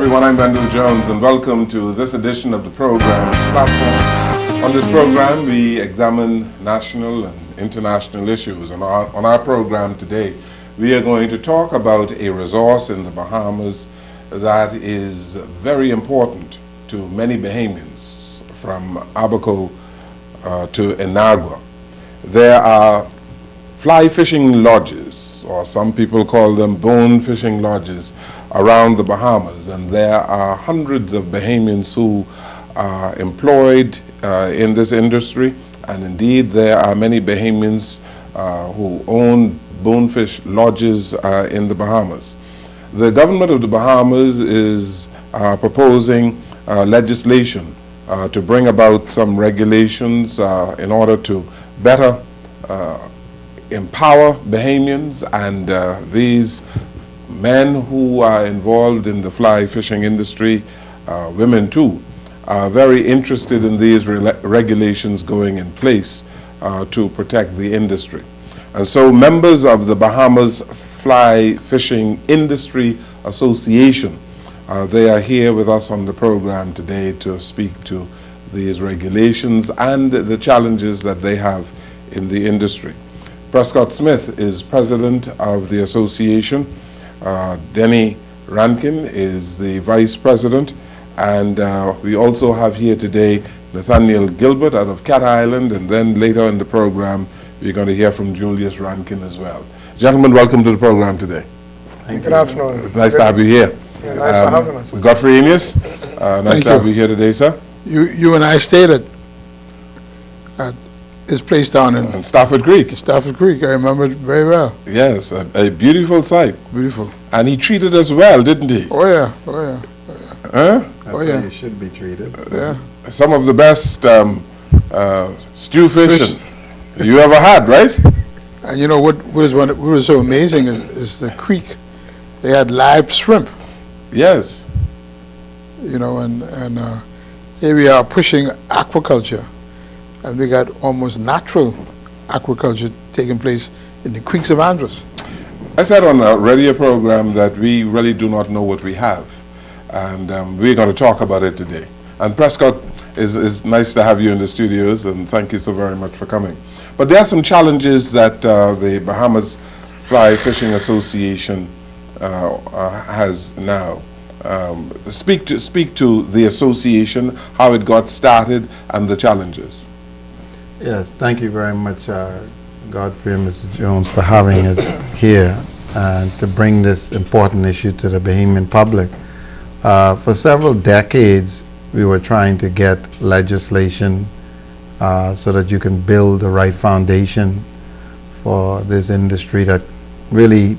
everyone, I'm Wendell Jones and welcome to this edition of the program Platform. On this program we examine national and international issues, and on our program today we are going to talk about a resource in the Bahamas that is very important to many Bahamians from Abaco to Inagua. There are fly fishing lodges, or some people call them bone fishing lodges, around the Bahamas, and there are hundreds of Bahamians who are employed in this industry, and indeed there are many Bahamians who own bonefish lodges in the Bahamas. The government of the Bahamas is proposing legislation to bring about some regulations in order to better empower Bahamians, and these men who are involved in the fly fishing industry, women too, are very interested in these regulations going in place to protect the industry. And so members of the Bahamas Fly Fishing Industry Association, they are here with us on the program today to speak to these regulations and the challenges that they have in the industry. Prescott Smith is president of the association. Denny Rankin is the vice president, and we also have here today Nathaniel Gilbert out of Cat Island, and then later in the program we're going to hear from Julius Rankin as well. Gentlemen, welcome to the program today. Thank you. Good afternoon. It's nice to have you here. Yeah, nice for having us. Godfrey Enius, nice to have you here today, sir. You and I stayed at his place down in Stafford Creek. Stafford Creek. I remember it very well. Yes, a beautiful site. Beautiful. And he treated us well, didn't he? Oh yeah, oh yeah. Huh? That's how you should be treated. Yeah. Some of the best stew fish you ever had, right? And you know what was so amazing is the creek. They had live shrimp. Yes. You know, and here we are pushing aquaculture, and we got almost natural aquaculture taking place in the creeks of Andros. I said on a radio program that we really do not know what we have, and we're going to talk about it today. And Prescott, is nice to have you in the studios, and thank you so very much for coming. But there are some challenges that the Bahamas Fly Fishing Association has now. Speak to the association, how it got started, and the challenges. Yes, thank you very much, Godfrey and Mr. Jones, for having us here and to bring this important issue to the Bahamian public. For several decades, we were trying to get legislation so that you can build the right foundation for this industry that really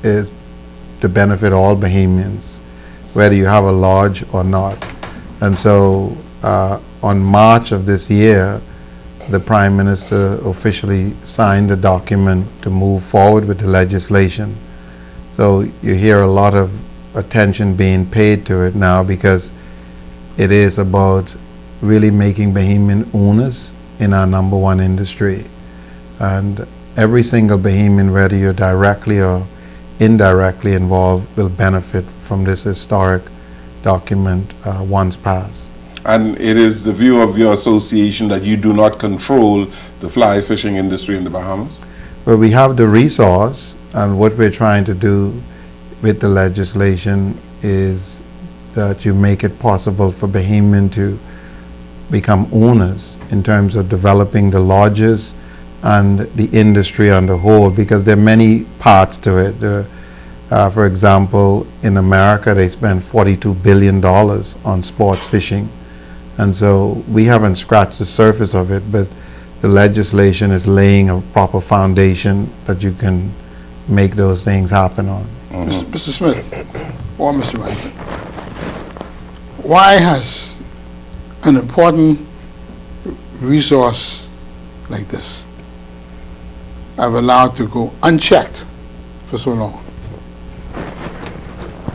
is to benefit all Bahamians, whether you have a lodge or not. And so on March of this year, the Prime Minister officially signed the document to move forward with the legislation. So you hear a lot of attention being paid to it now, because it is about really making Bahamian owners in our #1 industry. And every single Bahamian, whether you're directly or indirectly involved, will benefit from this historic document once passed. And it is the view of your association that you do not control the fly fishing industry in the Bahamas? Well, we have the resource, and what we're trying to do with the legislation is that you make it possible for Bahamian to become owners in terms of developing the lodges and the industry on the whole, because there are many parts to it. For example, in America, they spend $42 billion on sports fishing. And so we haven't scratched the surface of it, but the legislation is laying a proper foundation that you can make those things happen on. Mm-hmm. Mr. Smith, or Mr. Rankin, why has an important resource like this have allowed to go unchecked for so long?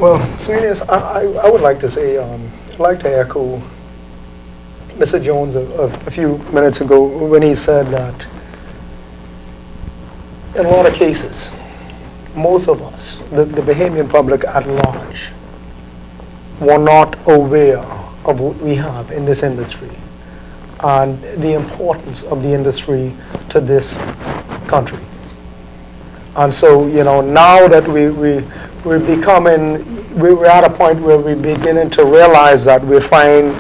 Well, Seniors, I would like to say, I'd like to echo Mr. Jones a few minutes ago when he said that in a lot of cases, most of us, the Bahamian public at large, were not aware of what we have in this industry and the importance of the industry to this country. And so, now that we're becoming, we're at a point where we're beginning to realize that we're trying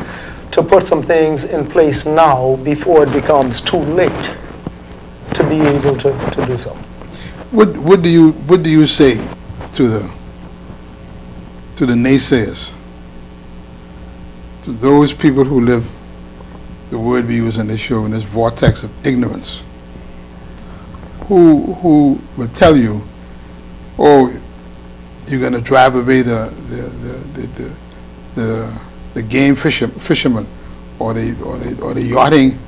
to put some things in place now before it becomes too late to be able to do so. What do you say to the naysayers, to those people who live, the word we use in this show, in this vortex of ignorance, who will tell you, oh, you're going to drive away the game fishermen, or the yachting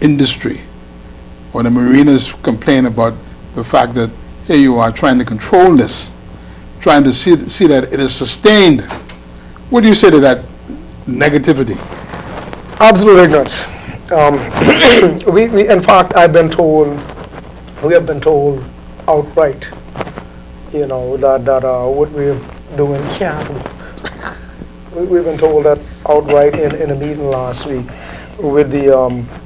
industry, or the marinas complain about the fact that here you are trying to control this, trying to see that it is sustained. What do you say to that negativity? Absolute ignorance. We in fact, we have been told outright, that what we're doing can't work. We've been told that outright in a meeting last week with the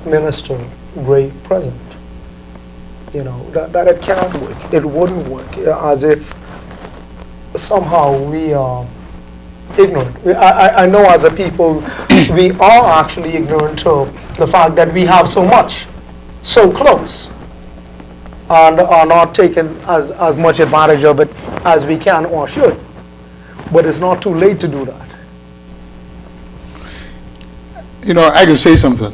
minister, great present. That it can't work. It wouldn't work, as if somehow we are ignorant. I know as a people, we are actually ignorant to the fact that we have so much, so close, and are not taking as much advantage of it as we can or should. But it's not too late to do that. I can say something.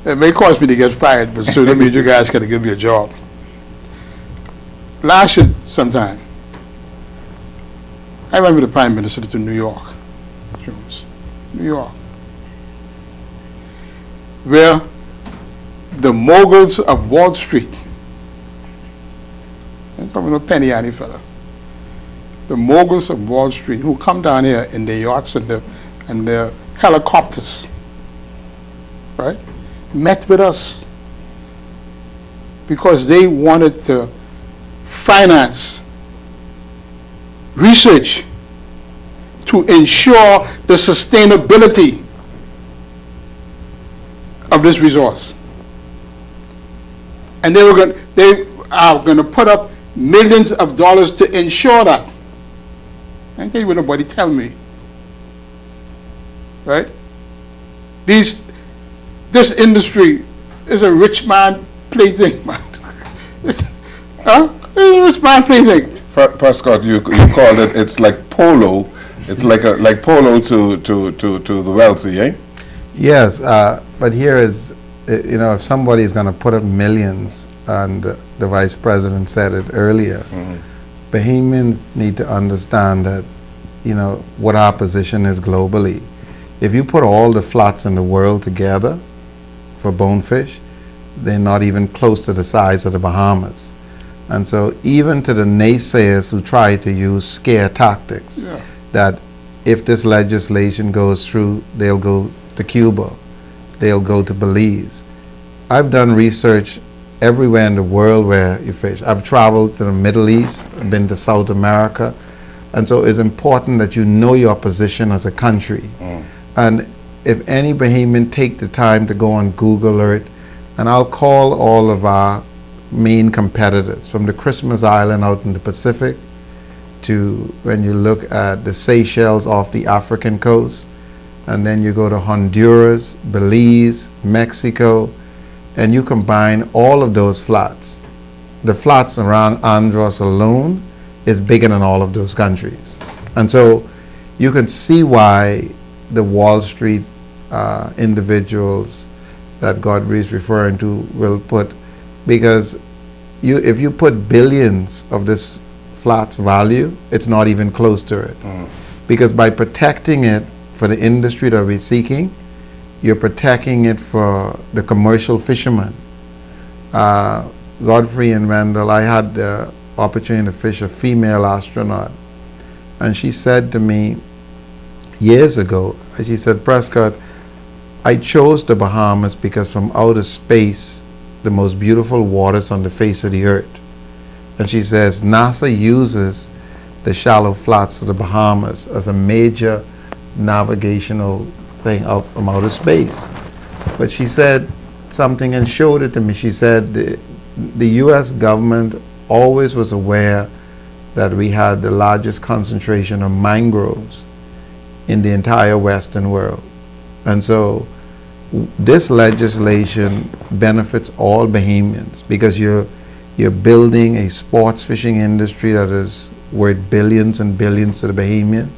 It may cause me to get fired, but so that means you guys got to give me a job. Last year sometime, I went with the Prime Minister to New York, New York, where the moguls of Wall Street, I'm talking about penny ante fella, the moguls of Wall Street who come down here in their yachts and their helicopters, right, met with us because they wanted to finance research to ensure the sustainability of this resource. And they are going to put up millions of dollars to ensure that. I can't tell you what nobody tell me. Right? This industry is a rich man plaything, man. It's a rich man plaything. Prescott, you called it. It's like polo. It's like polo to the wealthy, eh? Yes, but here is, if somebody is going to put up millions, and the Vice President said it earlier, Bahamians need to understand that, what our position is globally. If you put all the flats in the world together for bonefish, they're not even close to the size of the Bahamas. And so even to the naysayers who try to use scare tactics, that if this legislation goes through, they'll go to Cuba, they'll go to Belize. I've done research everywhere in the world where you fish. I've traveled to the Middle East, I've been to South America, and so it's important that you know your position as a country. And if any Bahamian take the time to go on Google Earth, and I'll call all of our main competitors, from the Christmas Island out in the Pacific to when you look at the Seychelles off the African coast, and then you go to Honduras, Belize, Mexico, and you combine all of those flats. The flats around Andros alone is bigger than all of those countries. And so you can see why the Wall Street individuals that Godfrey is referring to will put, because if you put billions of this flat's value, it's not even close to it. Because by protecting it for the industry that we're seeking, you're protecting it for the commercial fishermen. Godfrey and Wendell, I had the opportunity to fish a female astronaut, and she said to me years ago, she said, Prescott, I chose the Bahamas because from outer space, the most beautiful waters on the face of the earth. And she says, NASA uses the shallow flats of the Bahamas as a major navigational thing out from outer space. But she said something and showed it to me. She said the U.S. government always was aware that we had the largest concentration of mangroves in the entire Western world. And so this legislation benefits all Bahamians because you're building a sports fishing industry that is worth billions and billions to the Bahamian,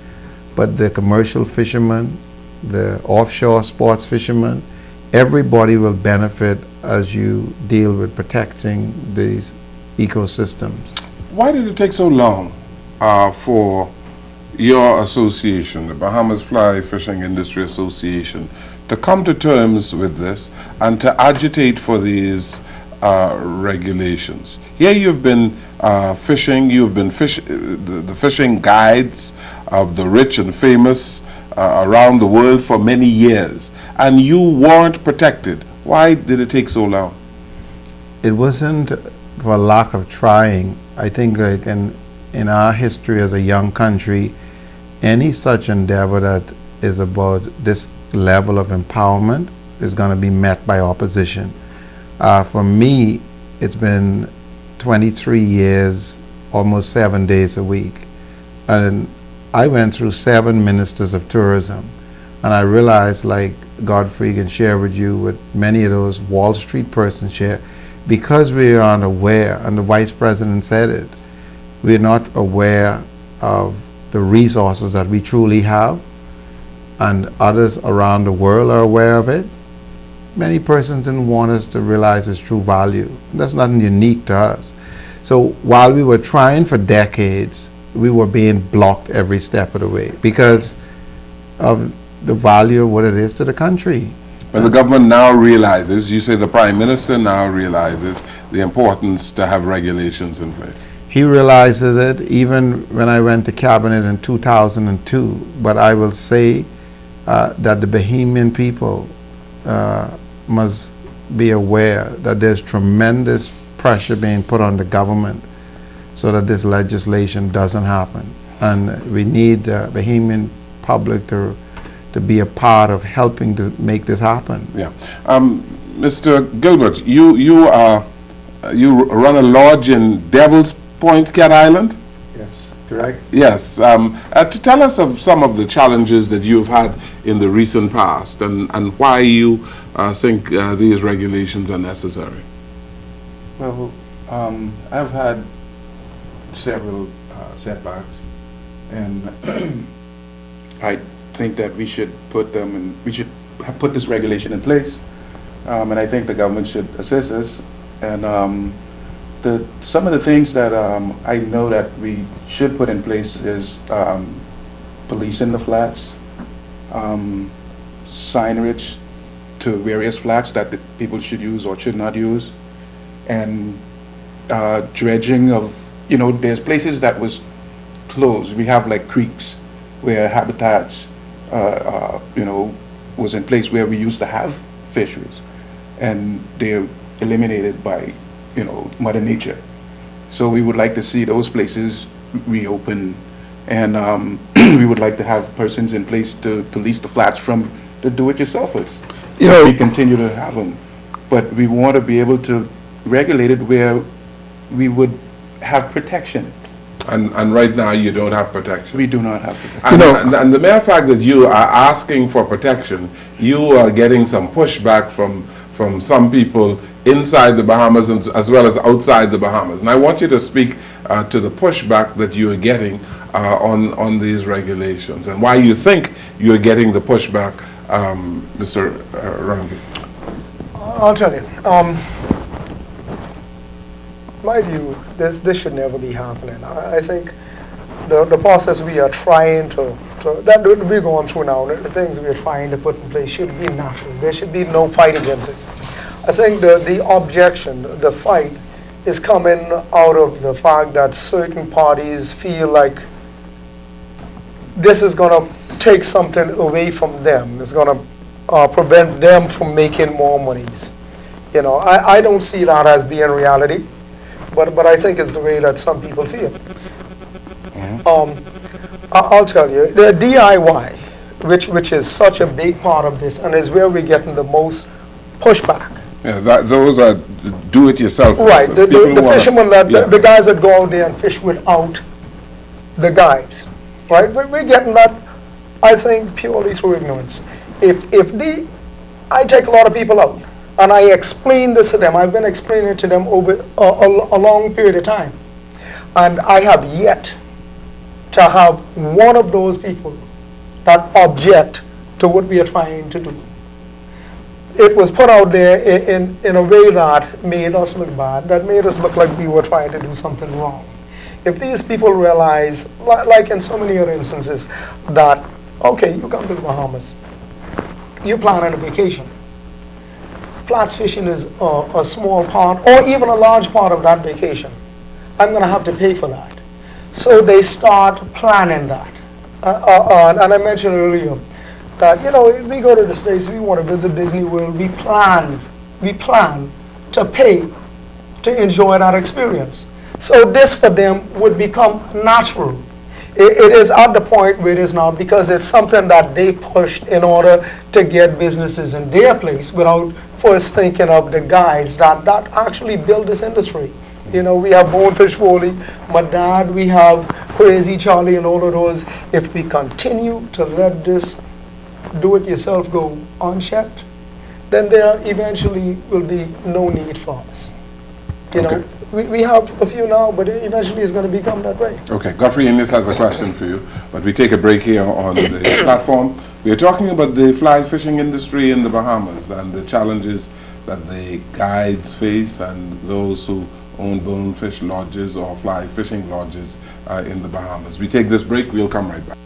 but the commercial fishermen, the offshore sports fishermen, everybody will benefit as you deal with protecting these ecosystems. Why did it take so long for your association, the Bahamas Fly Fishing Industry Association, to come to terms with this and to agitate for these regulations? Here you've been fishing, you've been the fishing guides of the rich and famous around the world for many years, and you weren't protected. Why did it take so long? It wasn't for lack of trying. I think like in our history as a young country, any such endeavor that is about this level of empowerment is going to be met by opposition. For me, it's been 23 years, almost 7 days a week. And I went through 7 ministers of tourism. And I realized, like Godfrey can share with you, what many of those Wall Street persons share, because we are unaware, and the Vice President said it, we're not aware of the resources that we truly have, and others around the world are aware of it. Many persons didn't want us to realize its true value. That's nothing unique to us. So while we were trying for decades, we were being blocked every step of the way because of the value of what it is to the country. But the government now realizes, you say the Prime Minister now realizes the importance to have regulations in place. He realizes it even when I went to Cabinet in 2002, but I will say that the Bahamian people must be aware that there's tremendous pressure being put on the government so that this legislation doesn't happen. And we need the Bahamian public to be a part of helping to make this happen. Yeah. Mr. Gilbert, you run a lodge in Devil's Point, Cat Island? Yes, correct. Yes. To tell us of some of the challenges that you've had in the recent past and why you think these regulations are necessary. Well, I've had several setbacks, and I think that we should put them in, we should have put this regulation in place, and I think the government should assist us. And some of the things that I know that we should put in place is policing the flats, signage to various flats that the people should use or should not use, and dredging of, there's places that was closed. We have like creeks where habitats, was in place where we used to have fisheries, and they're eliminated by, Mother Nature. So we would like to see those places reopen, and we would like to have persons in place to police the flats from the do-it-yourselfers. We continue to have them, but we want to be able to regulate it where we would have protection. And right now you don't have protection. We do not have protection. And the mere fact that you are asking for protection, you are getting some pushback from some people inside the Bahamas as well as outside the Bahamas. And I want you to speak to the pushback that you are getting on these regulations and why you think you are getting the pushback, Mr. Rangi. I'll tell you. My view, this should never be happening. I think the process we are trying that we're going through now, the things we are trying to put in place should be natural. There should be no fight against it. I think the objection, the fight, is coming out of the fact that certain parties feel like this is going to take something away from them. It's going to prevent them from making more monies. I don't see that as being reality. But I think it's the way that some people feel. Mm-hmm. I'll tell you, the DIY, which is such a big part of this, and is where we're getting the most pushback. Yeah, those are do-it-yourself. Right, the fishermen, yeah. the guys that go out there and fish without the guides, right? We're getting that, I think, purely through ignorance. I take a lot of people out, and I explain this to them. I've been explaining it to them over a long period of time, and I have yet to have one of those people that object to what we are trying to do. It was put out there in a way that made us look bad, that made us look like we were trying to do something wrong. If these people realize, like in so many other instances, that, okay, you come to the Bahamas, you plan on a vacation. Flats fishing is a small part, or even a large part of that vacation. I'm going to have to pay for that. So they start planning that. And I mentioned earlier that, you know, if we go to the States, we want to visit Disney World, we plan to pay to enjoy that experience. So this for them would become natural. It is at the point where it is now, because it's something that they pushed in order to get businesses in their place without first thinking of the guides that actually build this industry. You know, we have Bonefish Foley, Madad, we have Crazy Charlie, and all of those. If we continue to let this do-it-yourself go unchecked, then there eventually will be no need for us. You know, we have a few now, but eventually it's going to become that way. Okay, Godfrey Innes has a question for you, but we take a break here on the platform. We are talking about the fly fishing industry in the Bahamas and the challenges that the guides face and those who own bonefish lodges or fly fishing lodges in the Bahamas. We take this break, we'll come right back.